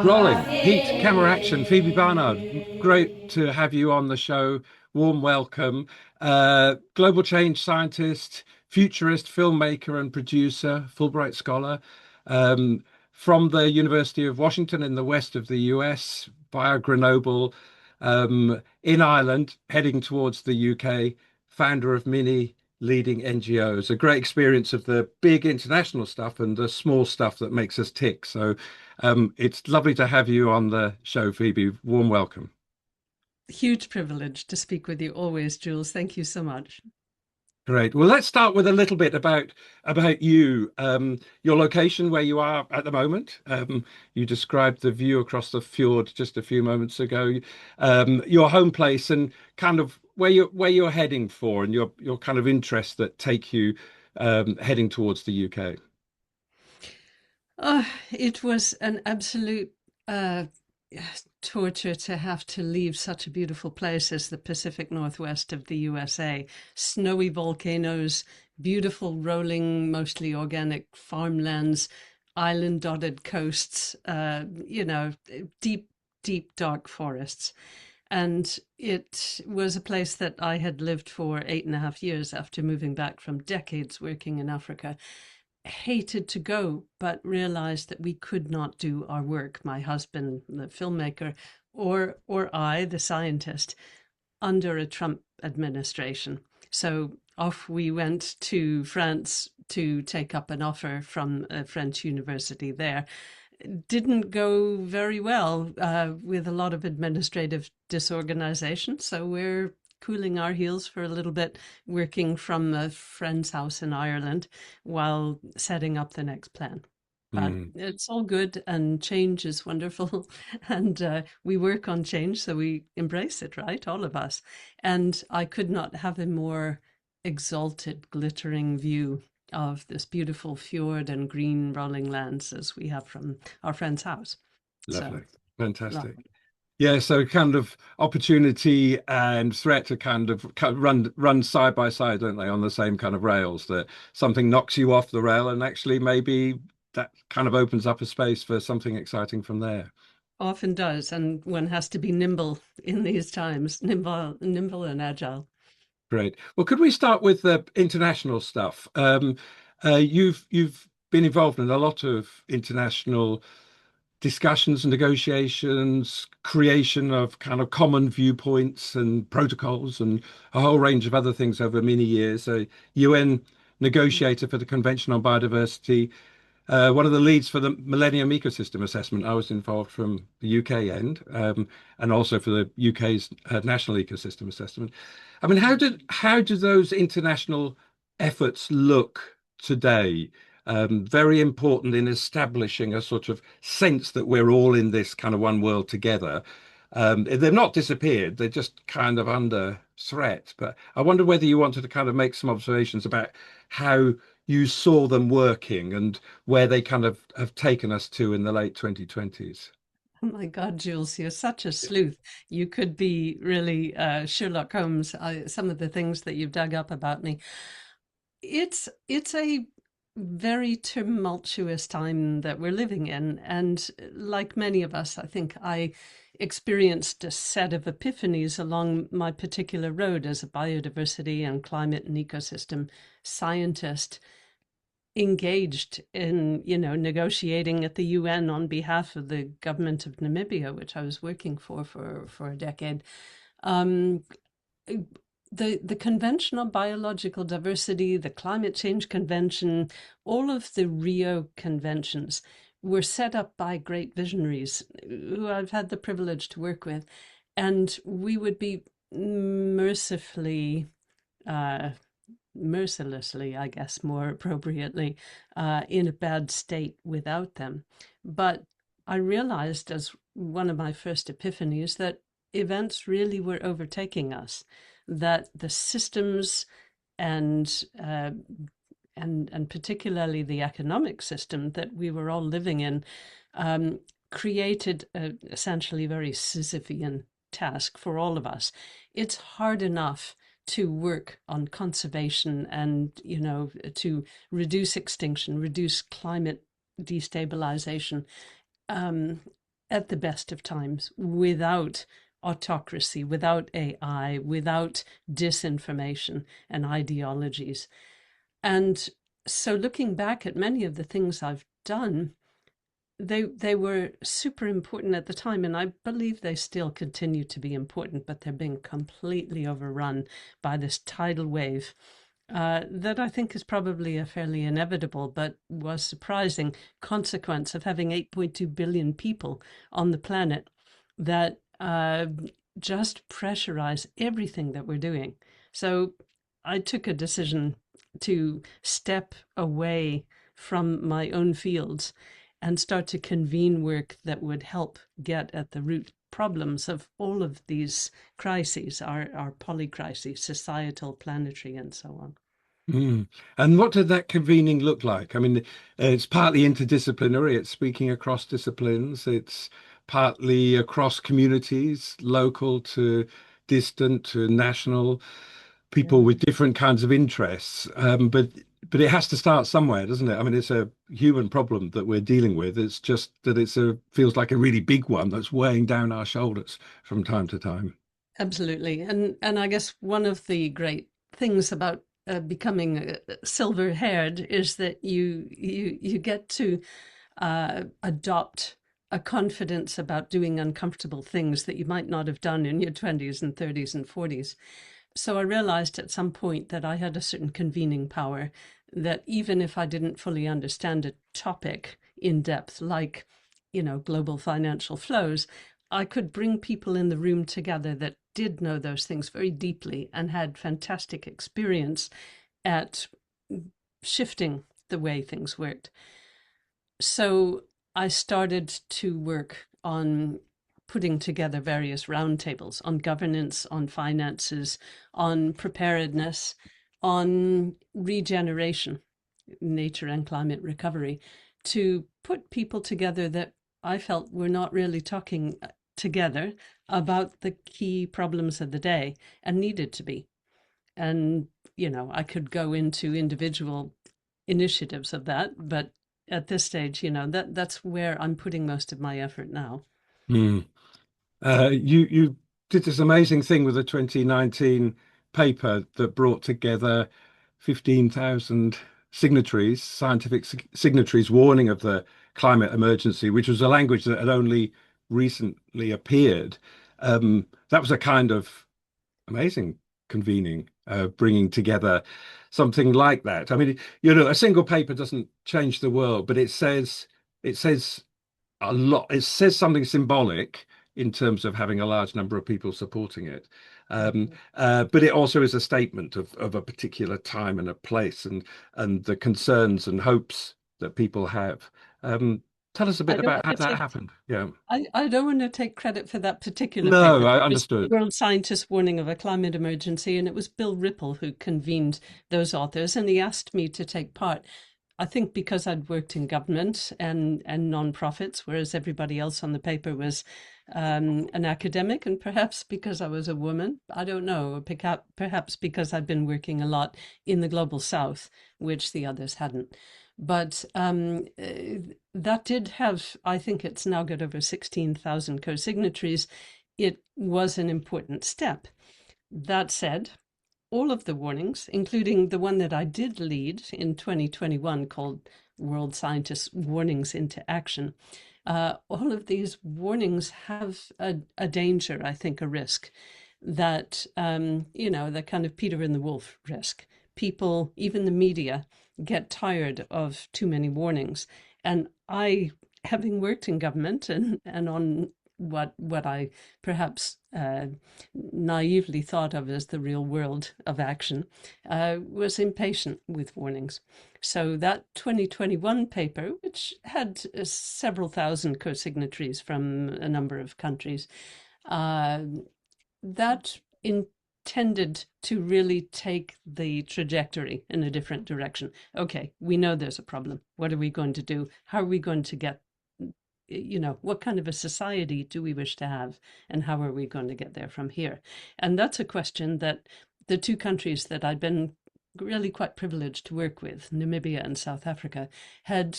Rolling, heat, camera action. Phoebe Barnard, great to have you on the show. Warm welcome. Global change scientist, futurist, filmmaker, and producer, Fulbright scholar from the University of Washington in the west of the US, via Grenoble, in Ireland, heading towards the UK, founder of many leading NGOs. A great experience of the big international stuff and the small stuff that makes us tick. So it's lovely to have you on the show, Phoebe. Warm welcome. Huge privilege to speak with you always, Jules. Thank you so much. Great. Well, let's start with a little bit about you, your location, where you are at the moment. You described the view across the fjord just a few moments ago. Your home place and kind of where you're heading for, and your kind of interests that take you heading towards the UK. It was an absolute uh, torture to have to leave such a beautiful place as the Pacific Northwest of the USA. Snowy volcanoes, beautiful rolling, mostly organic farmlands, island dotted coasts, deep, deep, dark forests. And it was a place that I had lived for 8.5 years after moving back from decades working in Africa. Hated to go, but realized that we could not do our work, my husband, the filmmaker, or I, the scientist, under a Trump administration. So off we went to France to take up an offer from a French university there. Didn't go very well with a lot of administrative disorganization. So we're cooling our heels for a little bit, working from a friend's house in Ireland while setting up the next plan. But Mm. it's all good, and change is wonderful. And we work on change, so we embrace it, right? All of us. And I could not have a more exalted, glittering view of this beautiful fjord and green rolling lands as we have from our friend's house. So Lovely. Fantastic. lovely. Yeah, so kind of opportunity and threat are kind of run side by side, don't they, on the same kind of rails, that something knocks you off the rail and actually maybe that kind of opens up a space for something exciting from there. Often does, and one has to be nimble in these times, nimble and agile. Great. Well, could we start with the international stuff? You've been involved in a lot of international discussions and negotiations, creation of kind of common viewpoints and protocols, and a whole range of other things over many years. A UN negotiator for the Convention on Biodiversity, one of the leads for the Millennium Ecosystem Assessment. I was involved from the UK end, and also for the UK's National Ecosystem Assessment. I mean, how do those international efforts look today? Very important in establishing a sort of sense that we're all in this kind of one world together. They've not disappeared; they're just kind of under threat. But I wonder whether you wanted to kind of make some observations about how you saw them working and where they kind of have taken us to in the late 2020s. Oh my God, Jules, you're such a sleuth. You could be really Sherlock Holmes. Some of the things that you've dug up about me. It's a very tumultuous time that we're living in, and like many of us, I think I experienced a set of epiphanies along my particular road as a biodiversity and climate and ecosystem scientist engaged in, negotiating at the UN on behalf of the government of Namibia, which I was working for a decade. Um, the Convention on Biological Diversity, the Climate Change Convention, all of the Rio conventions were set up by great visionaries who I've had the privilege to work with, and we would be mercifully uh, mercilessly, I guess, more appropriately, in a bad state without them. But I realized as one of my first epiphanies that events really were overtaking us, that the systems and and particularly the economic system that we were all living in created a essentially very Sisyphean task for all of us. It's hard enough to work on conservation and, to reduce extinction, reduce climate destabilization. Um, at the best of times without autocracy, without AI, without disinformation and ideologies. And so looking back at many of the things I've done, they were super important at the time, and I believe they still continue to be important, but they're being completely overrun by this tidal wave that I think is probably a fairly inevitable but was surprising consequence of having 8.2 billion people on the planet that just pressurize everything that we're doing. So I took a decision to step away from my own fields and start to convene work that would help get at the root problems of all of these crises, our polycrises, societal, planetary, and so on. Mm. And what did that convening look like? I mean, it's partly interdisciplinary, it's speaking across disciplines, it's partly across communities, local to distant to national, Yeah. people with different kinds of interests. But it has to start somewhere, doesn't it? I mean, it's a human problem that we're dealing with. It's just that it's a feels like a really big one that's weighing down our shoulders from time to time. Absolutely. And I guess one of the great things about becoming silver haired is that you get to adopt a confidence about doing uncomfortable things that you might not have done in your 20s and 30s and 40s. So I realized at some point that I had a certain convening power, that even if I didn't fully understand a topic in depth, like, global financial flows, I could bring people in the room together that did know those things very deeply and had fantastic experience at shifting the way things worked. So I started to work on putting together various roundtables on governance, on finances, on preparedness, on regeneration, nature and climate recovery, to put people together that I felt were not really talking together about the key problems of the day and needed to be. And, I could go into individual initiatives of that, but at this stage, that's where I'm putting most of my effort now. Mm. You did this amazing thing with the 2019 paper that brought together 15,000 signatories, scientific signatories warning of the climate emergency, which was a language that had only recently appeared. That was a kind of amazing convening, bringing together something like that. I mean, a single paper doesn't change the world, but it says a lot. It says something symbolic in terms of having a large number of people supporting it. But it also is a statement of a particular time and a place and the concerns and hopes that people have. Um, Tell us a I bit don't about want how to that take happened. Yeah. I don't want to take credit for that particular paper. No, I It was understood. World Scientists Warning of a Climate Emergency, and it was Bill Ripple who convened those authors, and he asked me to take part. I think because I'd worked in government and non-profits, whereas everybody else on the paper was an academic, and perhaps because I was a woman, I don't know, perhaps because I'd been working a lot in the global south, which the others hadn't. But that did have, I think it's now got over 16,000 co-signatories. It was an important step. That said, all of the warnings, including the one that I did lead in 2021 called World Scientists Warnings into Action, all of these warnings have a danger, I think, a risk that, the kind of Peter and the Wolf risk. People, even the media, get tired of too many warnings. And I, having worked in government and on what I perhaps naively thought of as the real world of action, was impatient with warnings. So that 2021 paper, which had several thousand co-signatories from a number of countries, uh, that intended to really take the trajectory in a different direction. Okay, we know there's a problem. What are we going to do? How are we going to get, what kind of a society do we wish to have? And how are we going to get there from here? And that's a question that the two countries that I'd been really quite privileged to work with, Namibia and South Africa, had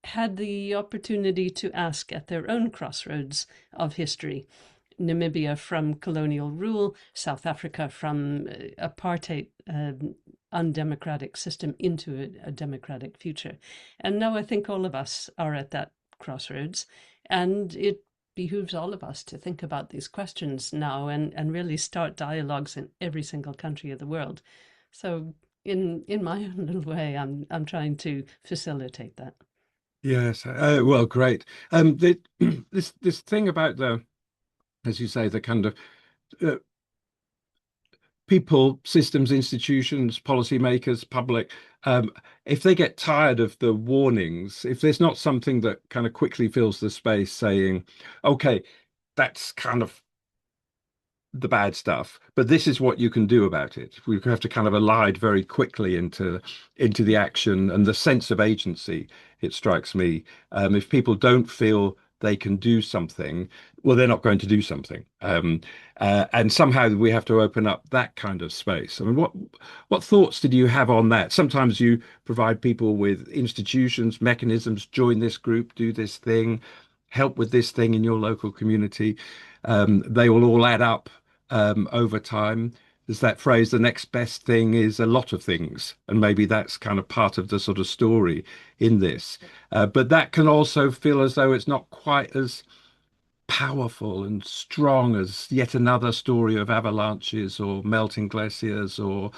had the opportunity to ask at their own crossroads of history. Namibia from colonial rule, South Africa from apartheid, undemocratic system into a democratic future. And now I think all of us are at that crossroads, and it behooves all of us to think about these questions now and really start dialogues in every single country of the world. So in my own little way, I'm trying to facilitate that. Yes. Well, great. This thing about the, as you say, the kind of uh, people, systems, institutions, policymakers, public, if they get tired of the warnings, if there's not something that kind of quickly fills the space saying, okay, that's kind of the bad stuff, but this is what you can do about it. We have to kind of elide very quickly into the action and the sense of agency. It strikes me, if people don't feel they can do something, well, they're not going to do something. And somehow we have to open up that kind of space. I mean, what thoughts did you have on that? Sometimes you provide people with institutions, mechanisms, join this group, do this thing, help with this thing in your local community. They will all add up over time. There's that phrase, the next best thing is a lot of things. And maybe that's kind of part of the sort of story in this. But that can also feel as though it's not quite as powerful and strong as yet another story of avalanches or melting glaciers or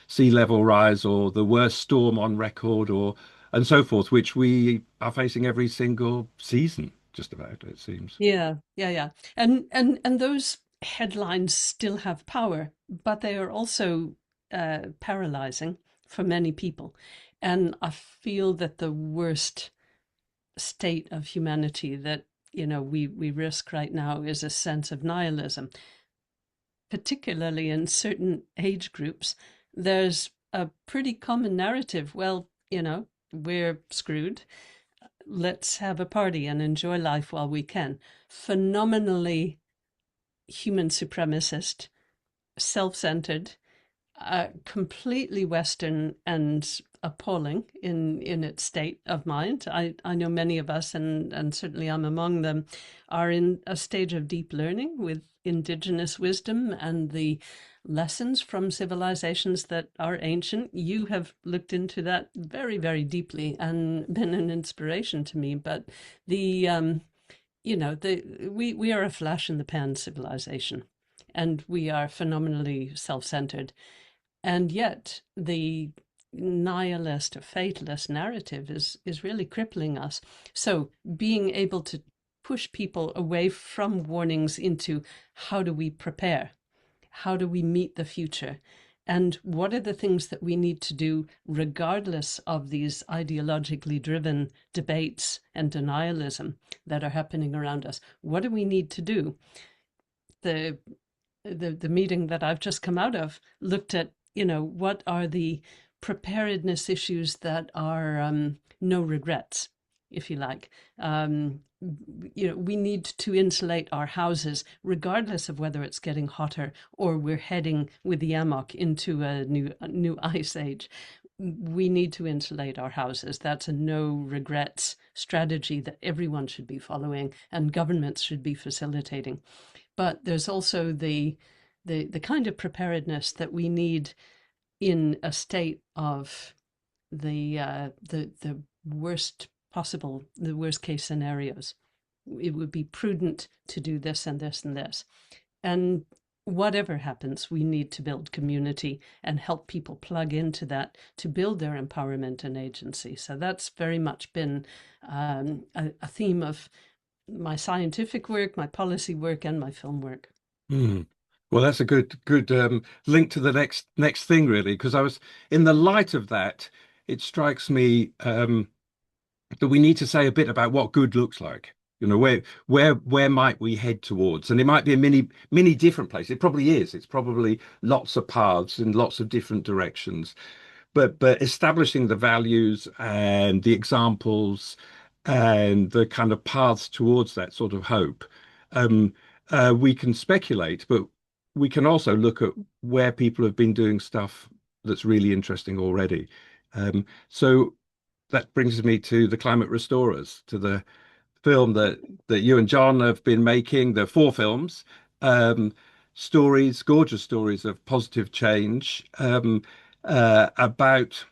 sea level rise or the worst storm on record or and so forth, which we are facing every single season, just about, it seems. Yeah, yeah, yeah. And those headlines still have power, but they are also paralyzing for many people. And I feel that the worst state of humanity that, we risk right now is a sense of nihilism, particularly in certain age groups. There's a pretty common narrative. Well, we're screwed. Let's have a party and enjoy life while we can. Phenomenally human supremacist, self centered, completely Western and appalling in its state of mind. I know many of us, and certainly I'm among them, are in a stage of deep learning with indigenous wisdom and the lessons from civilizations that are ancient. You have looked into that very, very deeply and been an inspiration to me. But the we are a flash in the pan civilization, and we are phenomenally self-centered, and yet the nihilist or fatalist narrative is really crippling us. So being able to push people away from warnings into how do we prepare, how do we meet the future, and what are the things that we need to do regardless of these ideologically driven debates and denialism that are happening around us? What do we need to do? The the meeting that I've just come out of looked at, what are the preparedness issues that are no regrets, if you like. We need to insulate our houses, regardless of whether it's getting hotter or we're heading with the amok into a new ice age. We need to insulate our houses. That's a no regrets strategy that everyone should be following and governments should be facilitating. But there's also the kind of preparedness that we need in a state of the worst possible, the worst case scenarios. It would be prudent to do this and this and this. And whatever happens, we need to build community and help people plug into that to build their empowerment and agency. So that's very much been a theme of my scientific work, my policy work, and my film work. Mm. Well, that's a good link to the next thing, really, because I was in the light of that, it strikes me that we need to say a bit about what good looks like. You know, where might we head towards? And it might be a many different places. It probably is. It's probably lots of paths in lots of different directions. But establishing the values and the examples and the kind of paths towards that sort of hope. Um, we can speculate, but we can also look at where people have been doing stuff that's really interesting already. So that brings me to the Climate Restorers, to the film that you and John have been making. The four films, um, stories, gorgeous stories of positive change, about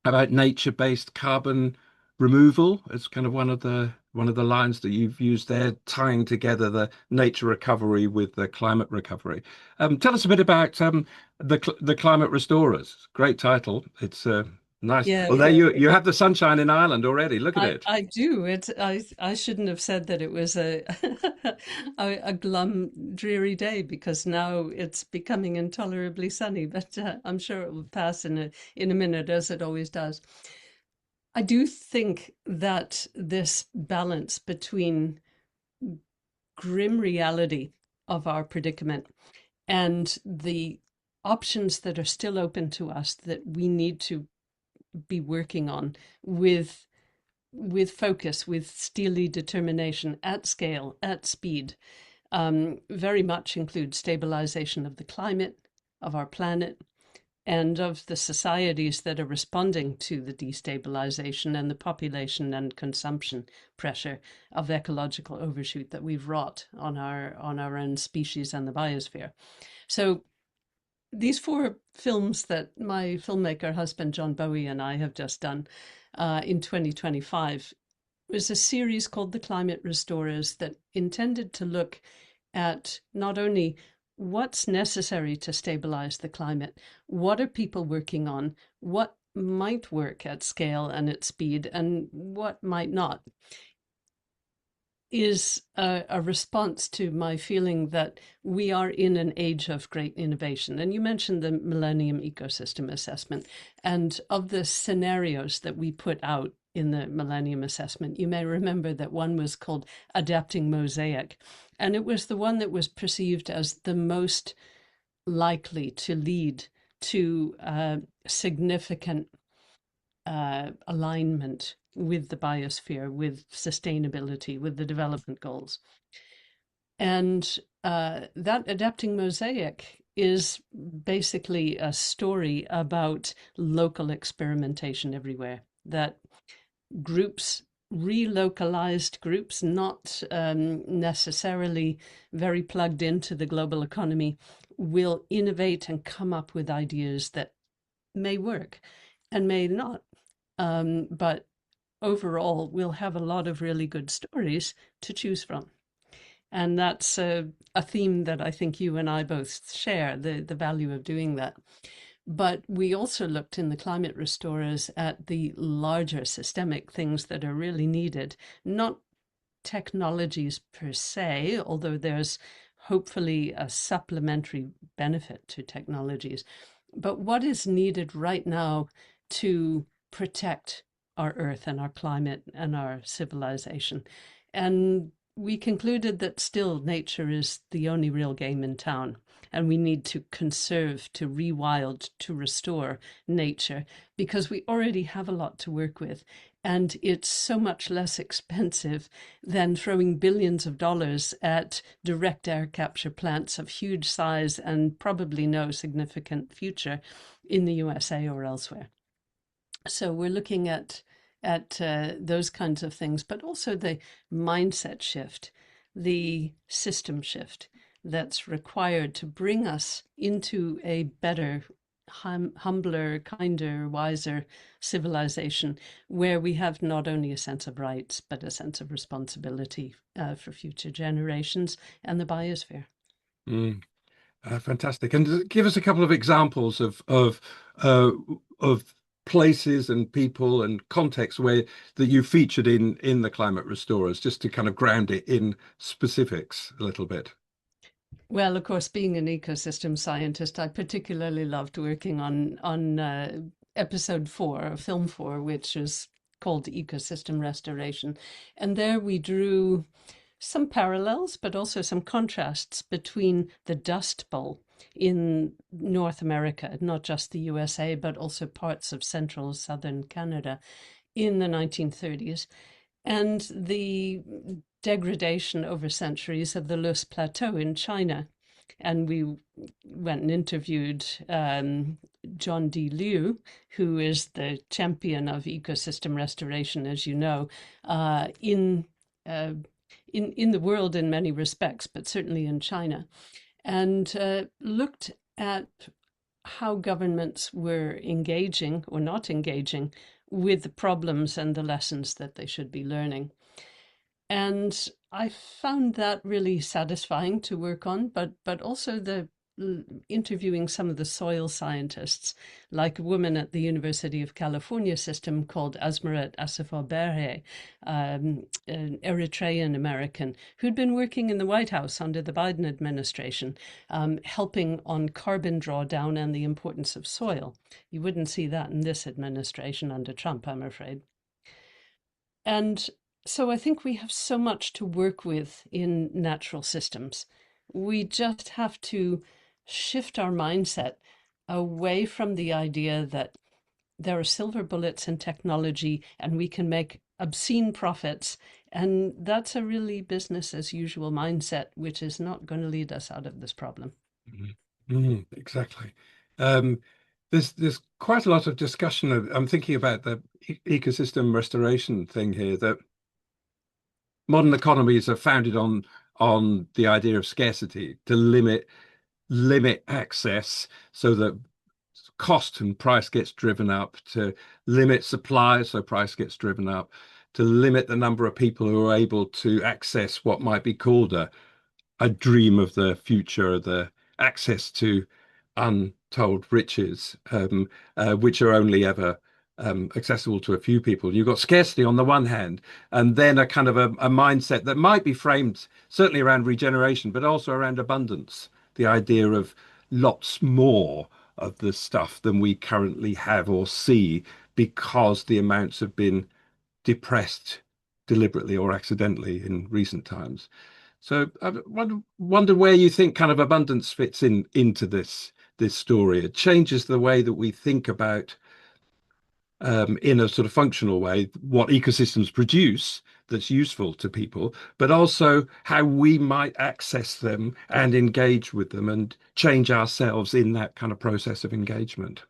nature-based carbon removal. It's kind of one of the lines that you've used there, tying together the nature recovery with the climate recovery. Tell us a bit about the Climate Restorers. Great title. It's nice. Yeah, Well, there you have the sunshine in Ireland already. Look at it. I do. I shouldn't have said that it was a a glum, dreary day because now it's becoming intolerably sunny. But I'm sure it will pass in a minute, as it always does. I do think that this balance between grim reality of our predicament and the options that are still open to us that we need to be working on with focus, with steely determination, at scale, at speed, very much includes stabilization of the climate, of our planet, and of the societies that are responding to the destabilization and the population and consumption pressure of ecological overshoot that we've wrought on our own species and the biosphere. So these four films that my filmmaker husband John Bowie and I have just done in 2025 was a series called The Climate Restorers that intended to look at not only what's necessary to stabilize the climate, what are people working on, what might work at scale and at speed, and what might not, is a response to my feeling that we are in an age of great innovation. And you mentioned the Millennium Ecosystem Assessment. And of the scenarios that we put out in the Millennium Assessment, you may remember that one was called Adapting Mosaic. And it was the one that was perceived as the most likely to lead to significant alignment with the biosphere, with sustainability, with the development goals. And that Adapting Mosaic is basically a story about local experimentation everywhere, that groups, relocalized groups, not necessarily very plugged into the global economy, will innovate and come up with ideas that may work and may not. But overall, we'll have a lot of really good stories to choose from. And that's a theme that I think you and I both share, the value of doing that. But we also looked in the Climate Restorers at the larger systemic things that are really needed, not technologies per se, although there's hopefully a supplementary benefit to technologies, but what is needed right now to protect our earth and our climate and our civilization. And we concluded that still nature is the only real game in town. And we need to conserve, to rewild, to restore nature because we already have a lot to work with. And it's so much less expensive than throwing billions of dollars at direct air capture plants of huge size and probably no significant future in the USA or elsewhere. So we're looking at those kinds of things, but also the mindset shift, the system shift that's required to bring us into a better, humbler, kinder, wiser civilization where we have not only a sense of rights, but a sense of responsibility for future generations and the biosphere. Mm. Fantastic. And give us a couple of examples of places and people and contexts where that you featured in the Climate Restorers, just to kind of ground it in specifics a little bit. Well, of course, being an ecosystem scientist, I particularly loved working on episode 4, film 4, which is called Ecosystem Restoration. And there we drew some parallels, but also some contrasts between the Dust Bowl in North America, not just the USA, but also parts of central southern Canada in the 1930s, and the degradation over centuries of the Loess Plateau in China And we went and interviewed John D. Liu, who is the champion of ecosystem restoration, as you know, uh, in the world in many respects, but certainly in China, and looked at how governments were engaging or not engaging with the problems and the lessons that they should be learning. And I found that really satisfying to work on, but also the interviewing some of the soil scientists, like a woman at the University of California system called Asmaret Assefa-Berhe, an Eritrean American who'd been working in the White House under the Biden administration, helping on carbon drawdown and the importance of soil. You wouldn't see that in this administration under Trump, I'm afraid. And so I think we have so much to work with in natural systems. We just have to shift our mindset away from the idea that there are silver bullets in technology and we can make obscene profits. And that's a really business as usual mindset, which is not going to lead us out of this problem. Exactly. Um, there's quite a lot of discussion. I'm thinking about the ecosystem restoration thing here, that modern economies are founded on the idea of scarcity to limit access so that cost and price gets driven up, to limit supply so price gets driven up, to limit the number of people who are able to access what might be called a dream of the future, the access to untold riches, which are only ever accessible to a few people. You've got scarcity on the one hand, and then a kind of a mindset that might be framed certainly around regeneration, but also around abundance. The idea of lots more of the stuff than we currently have or see, because the amounts have been depressed deliberately or accidentally in recent times. So I wonder where you think kind of abundance fits into this story. It changes the way that we think about, in a sort of functional way, what ecosystems produce that's useful to people, but also how we might access them and engage with them and change ourselves in that kind of process of engagement.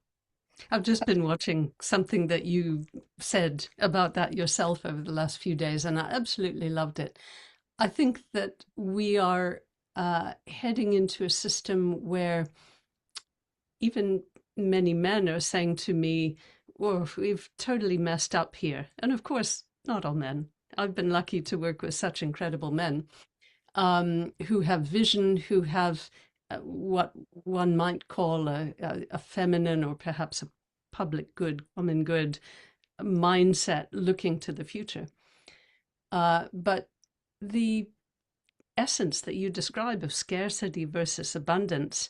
I've just been watching something that you said about that yourself over the last few days, and I absolutely loved it. I think that we are heading into a system where even many men are saying to me, "Oh, we've totally messed up here." And of course, not all men. I've been lucky to work with such incredible men who have vision, who have what one might call a feminine or perhaps a public good, common good mindset looking to the future. But the essence that you describe of scarcity versus abundance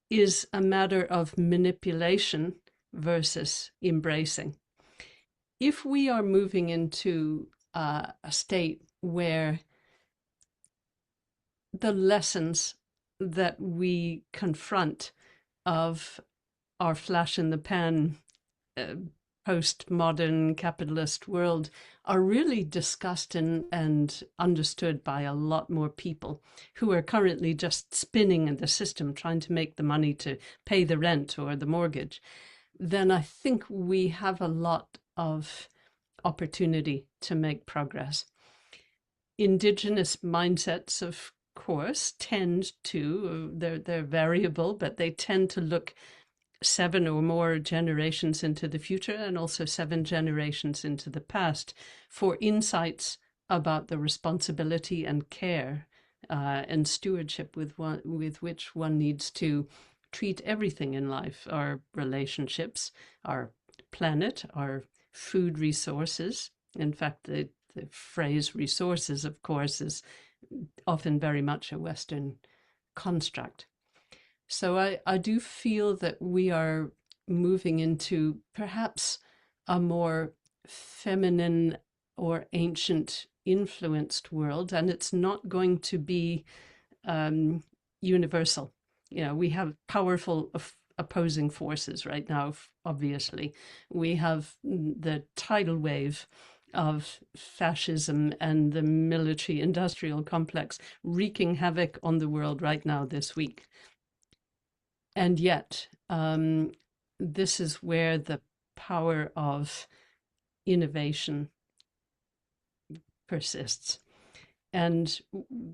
is a matter of manipulation versus embracing. If we are moving into a state where the lessons that we confront of our flash in the pan uh, postmodern capitalist world are really discussed and understood by a lot more people who are currently just spinning in the system trying to make the money to pay the rent or the mortgage, then I think we have a lot of opportunity to make progress. Indigenous mindsets, of course, tend to, they're variable, but they tend to look 7 or more generations into the future and also 7 generations into the past for insights about the responsibility and care and stewardship with which one needs to treat everything in life, our relationships, our planet, our food resources. In fact, the phrase resources, of course, is often very much a Western construct. So I do feel that we are moving into perhaps a more feminine or ancient influenced world, and it's not going to be universal. You know, we have powerful opposing forces right now, obviously. We have the tidal wave of fascism and the military industrial complex wreaking havoc on the world right now this week. And yet, this is where the power of innovation persists. And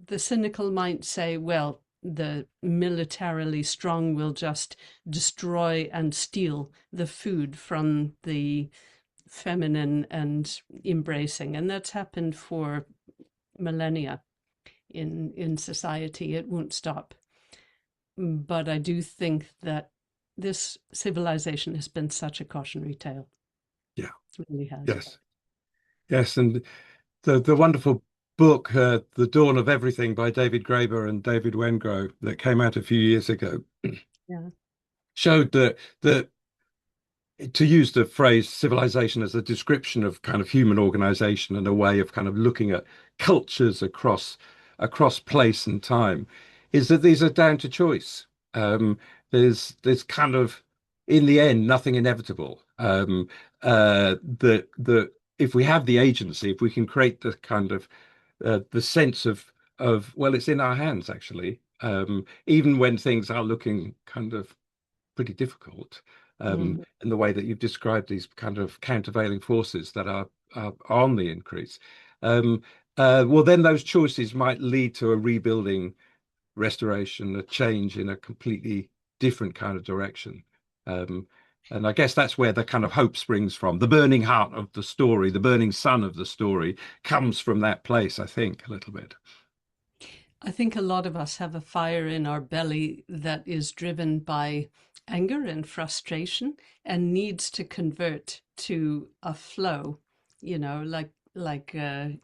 the cynical might say, well, the militarily strong will just destroy and steal the food from the feminine and embracing. And that's happened for millennia in society. It won't stop. But I do think that this civilization has been such a cautionary tale. Yeah. It really has. Yes. Yes. And the wonderful book, The Dawn of Everything by David Graeber and David Wengrow, that came out a few years ago, Yeah. showed that to use the phrase civilization as a description of kind of human organization and a way of kind of looking at cultures across place and time, is that these are down to choice. There's kind of in the end nothing inevitable. That if we have the agency, if we can create the kind of the sense of well, it's in our hands actually. Even when things are looking kind of pretty difficult, Mm. in the way that you've described these kind of countervailing forces that are on the increase. Um, well, then those choices might lead to a rebuilding, restoration, a change in a completely different kind of direction. Um, and I guess that's where the kind of hope springs from. The burning heart of the story, the burning sun of the story comes from that place, I think, a little bit. I think a lot of us have a fire in our belly that is driven by anger and frustration and needs to convert to a flow, like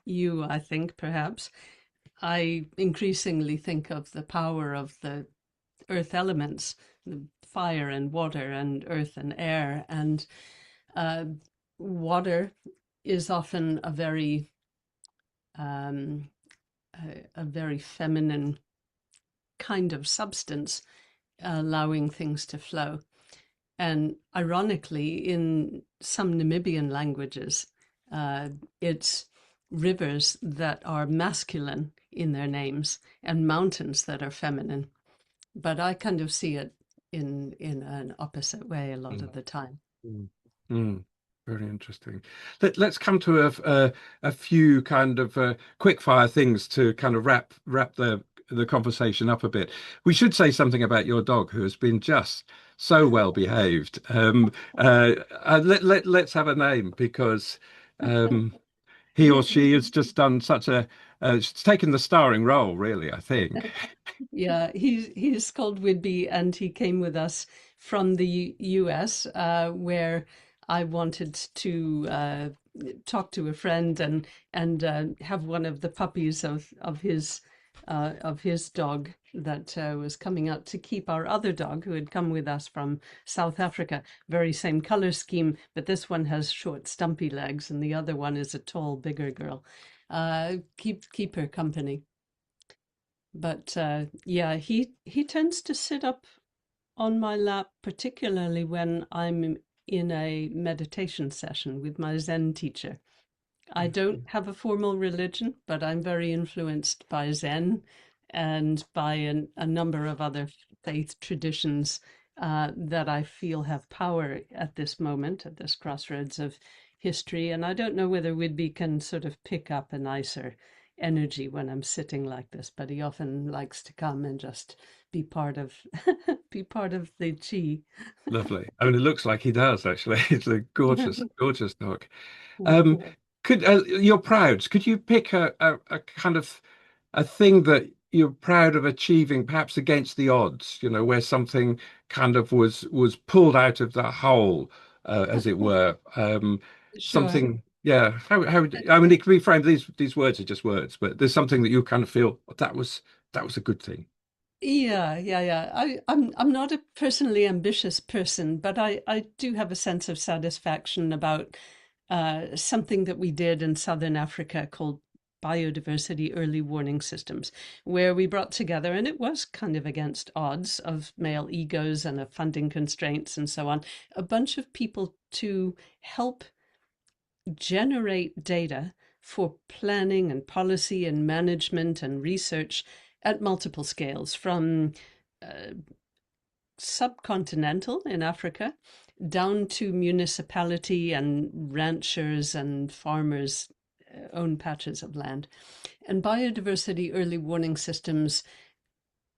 you, I think, perhaps. I increasingly think of the power of the earth elements, the fire and water and earth and air. And uh, water is often um, a very feminine kind of substance, allowing things to flow. And ironically, in some Namibian languages, it's rivers that are masculine in their names and mountains that are feminine. But I kind of see it in an opposite way a lot Mm, of the time. mm, mm. Very interesting. Let's come to a few kind of quick fire things to kind of wrap the conversation up a bit. We should say something about your dog, who has been just so well behaved. Let's have a name because he or she has just done such a it's taken the starring role, really, I think. Yeah, he's called Whidbey, and he came with us from the US, where I wanted to talk to a friend and have one of the puppies of his dog that was coming out to keep our other dog who had come with us from South Africa. Very same color scheme, but this one has short, stumpy legs, and the other one is a tall, bigger girl. Keep her company. But yeah, he tends to sit up on my lap, particularly when I'm in a meditation session with my Zen teacher. I don't have a formal religion, but I'm very influenced by Zen and by a number of other faith traditions that I feel have power at this moment, at this crossroads of history. And I don't know whether Whidbey can sort of pick up a nicer energy when I'm sitting like this, but he often likes to come and just be part of be part of the chi. Lovely. I mean, it looks like he does actually. It's a gorgeous dog. Um, could you're proud? Could you pick a kind of a thing that you're proud of achieving, perhaps against the odds? You know, where something kind of was pulled out of the hole, as it were. Sure. Something. Yeah. How? I mean, it can be framed. These words are just words, but there's something that you kind of feel that was a good thing. Yeah. I'm not a personally ambitious person, but I do have a sense of satisfaction about something that we did in Southern Africa called biodiversity early warning systems, where we brought together, and it was kind of against odds of male egos and of funding constraints and so on, a bunch of people to help generate data for planning and policy and management and research at multiple scales, from subcontinental in Africa down to municipality and ranchers and farmers own patches of land. And biodiversity early warning systems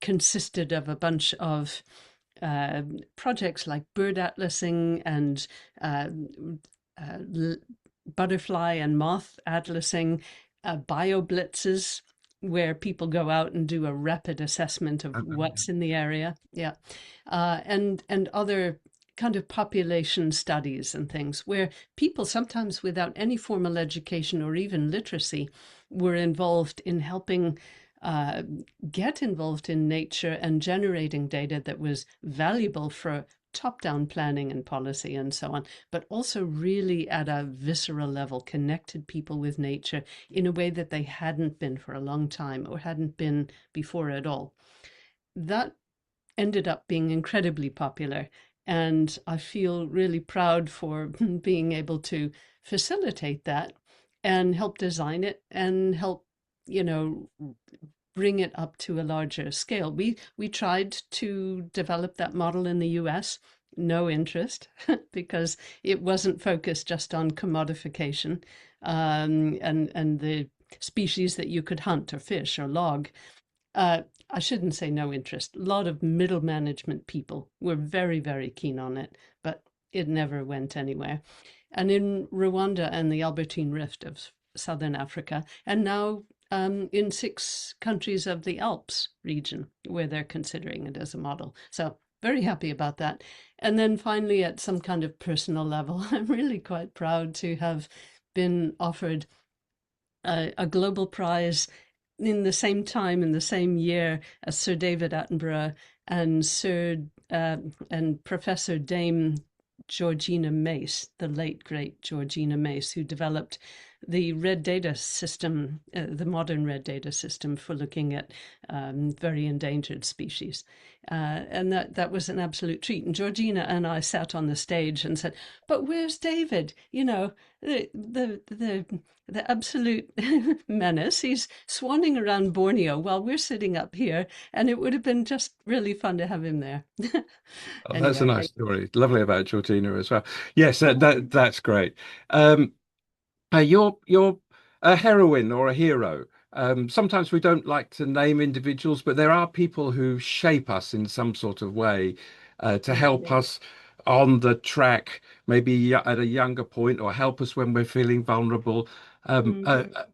consisted of a bunch of projects like bird atlasing and butterfly and moth atlasing, bioblitzes, where people go out and do a rapid assessment of what's in the area. Yeah. And other kind of population studies and things where people, sometimes without any formal education or even literacy, were involved in helping get involved in nature and generating data that was valuable for top-down planning and policy and so on, but also really at a visceral level connected people with nature in a way that they hadn't been for a long time or hadn't been before at all. That ended up being incredibly popular, and I feel really proud for being able to facilitate that and help design it and help, bring it up to a larger scale. We tried to develop that model in the US, no interest, because it wasn't focused just on commodification and the species that you could hunt or fish or log. I shouldn't say no interest. A lot of middle management people were very, very keen on it, but it never went anywhere. And in Rwanda and the Albertine Rift of Southern Africa, and now in 6 countries of the Alps region, where they're considering it as a model. So very happy about that. And then finally, at some kind of personal level, I'm really quite proud to have been offered a global prize in the same time, in the same year, as Sir David Attenborough and and Professor Dame Georgina Mace, the late great Georgina Mace, who developed the red data system, the modern red data system for looking at very endangered species. And that was an absolute treat. And Georgina and I sat on the stage and said, "But where's David? The absolute menace. He's swanning around Borneo while we're sitting up here, and it would have been just really fun to have him there." Oh, that's a Anyway. nice story. Lovely about Georgina as well. Yes, that's great. You're a heroine or a hero. Sometimes we don't like to name individuals, but there are people who shape us in some sort of way to help us on the track, maybe at a younger point, or help us when we're feeling vulnerable. A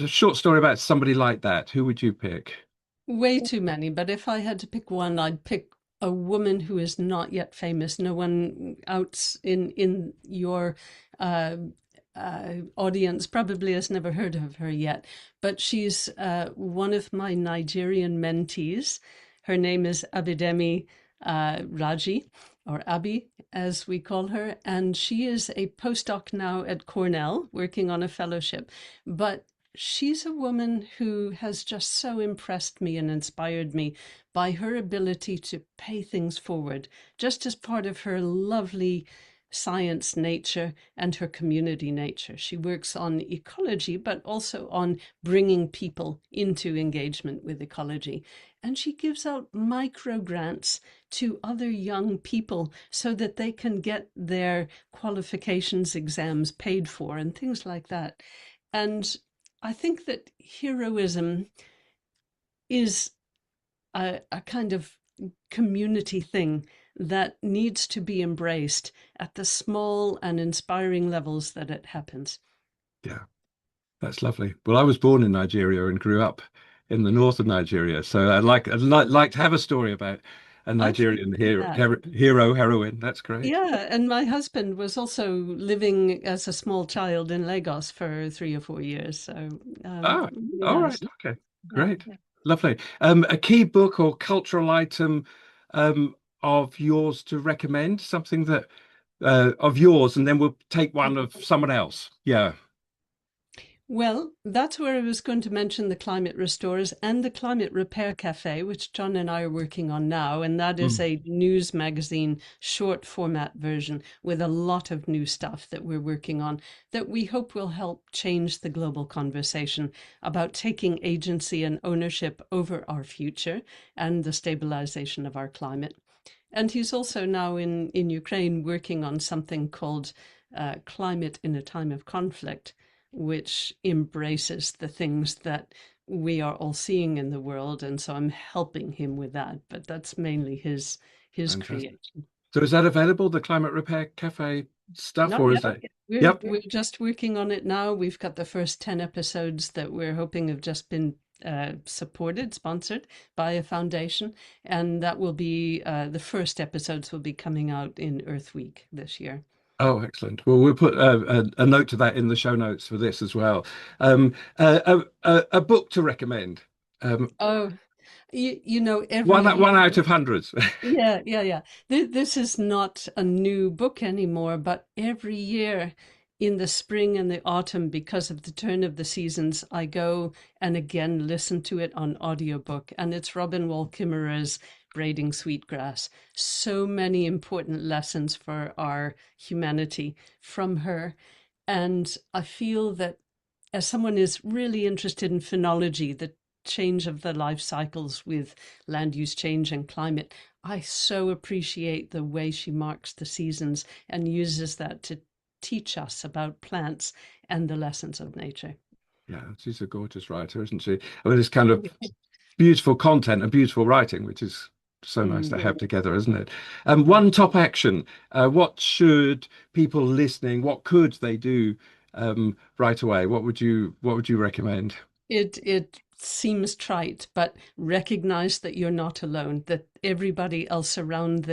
short story about somebody like that. Who would you pick? Way too many, but if I had to pick one, I'd pick a woman who is not yet famous. No one out in your audience probably has never heard of her yet, but she's one of my Nigerian mentees. Her name is Abidemi Raji, or Abi, as we call her, and she is a postdoc now at Cornell, working on a fellowship. But she's a woman who has just so impressed me and inspired me by her ability to pay things forward, just as part of her lovely science nature and her community nature. She works on ecology, but also on bringing people into engagement with ecology. And she gives out micro grants to other young people so that they can get their qualifications exams paid for and things like that. And I think that heroism is a kind of community thing that needs to be embraced at the small and inspiring levels that it happens. Yeah, that's lovely. Well, I was born in Nigeria and grew up in the north of Nigeria, so I'd like to have a story about a I can Nigerian see hero, that. heroine. That's great. Yeah, and my husband was also living as a small child in Lagos for 3 or 4 years, so Ah, really all right. nice. Okay, Yeah, great. yeah. Lovely. A key book or cultural item of yours to recommend, something that of yours, and then we'll take one of someone else. Yeah. Well, that's where I was going to mention the Climate Restorers and the Climate Repair Cafe, which John and I are working on now. And that is Mm. a news magazine short format version with a lot of new stuff that we're working on that we hope will help change the global conversation about taking agency and ownership over our future and the stabilization of our climate. And he's also now in Ukraine working on something called Climate in a Time of Conflict, which embraces the things that we are all seeing in the world. And so I'm helping him with that, but that's mainly his Fantastic. creation. So is that available, the Climate Repair Cafe stuff, Not or is yet. that? We're Yep. we're just working on it now. We've got the first 10 episodes that we're hoping have just been sponsored by a foundation, and that will be the first episodes will be coming out in Earth Week this year. Oh, excellent. Well, we'll put a note to that in the show notes for this as well. A book to recommend. Oh, you know, every One year. out of hundreds. Yeah, yeah, yeah. This is not a new book anymore, but every year in the spring and the autumn, because of the turn of the seasons, I go and again listen to it on audiobook. And it's Robin Wall Kimmerer's Braiding Sweetgrass. So many important lessons for our humanity from her. And I feel that as someone is really interested in phenology, the change of the life cycles with land use change and climate, I so appreciate the way she marks the seasons and uses that to teach us about plants and the lessons of nature. Yeah, she's a gorgeous writer, isn't she? With this kind of beautiful content and beautiful writing, which is so nice to Mm. have together, isn't it? One top action. What should people listening, what could they do right away? What would you recommend? It seems trite, but recognize that you're not alone, that everybody else around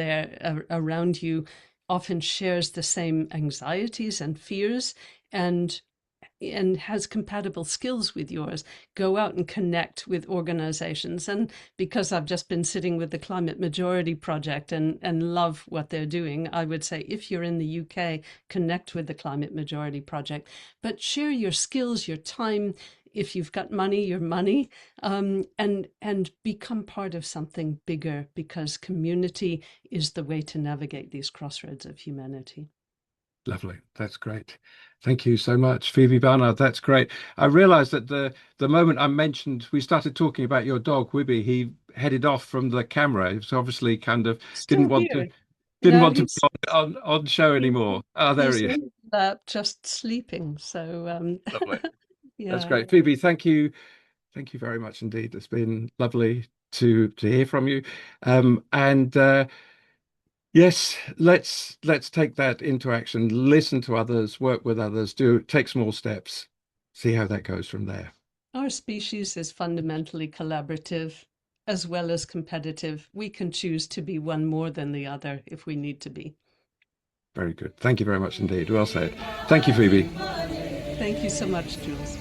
you often shares the same anxieties and fears and has compatible skills with yours. Go out and connect with organizations. And because I've just been sitting with the Climate Majority Project and love what they're doing, I would say if you're in the UK, connect with the Climate Majority Project, but share your skills, your time. If you've got money, your money, and become part of something bigger, because community is the way to navigate these crossroads of humanity. Lovely. That's great. Thank you so much, Phoebe Barnard. That's great. I realized that the moment I mentioned we started talking about your dog, Wibby, he headed off from the camera. He was obviously kind of didn't Still want to here. didn't Yeah, want to be on show he, anymore. Oh, there he's he is. in that just sleeping. So Lovely. That's yeah. great. Phoebe, thank you. Thank you very much indeed. It's been lovely to hear from you. And yes, let's take that into action. Listen to others, work with others, do take small steps, see how that goes from there. Our species is fundamentally collaborative as well as competitive. We can choose to be one more than the other if we need to be. Very good. Thank you very much indeed. Well said. Thank you, Phoebe. Thank you so much, Jules.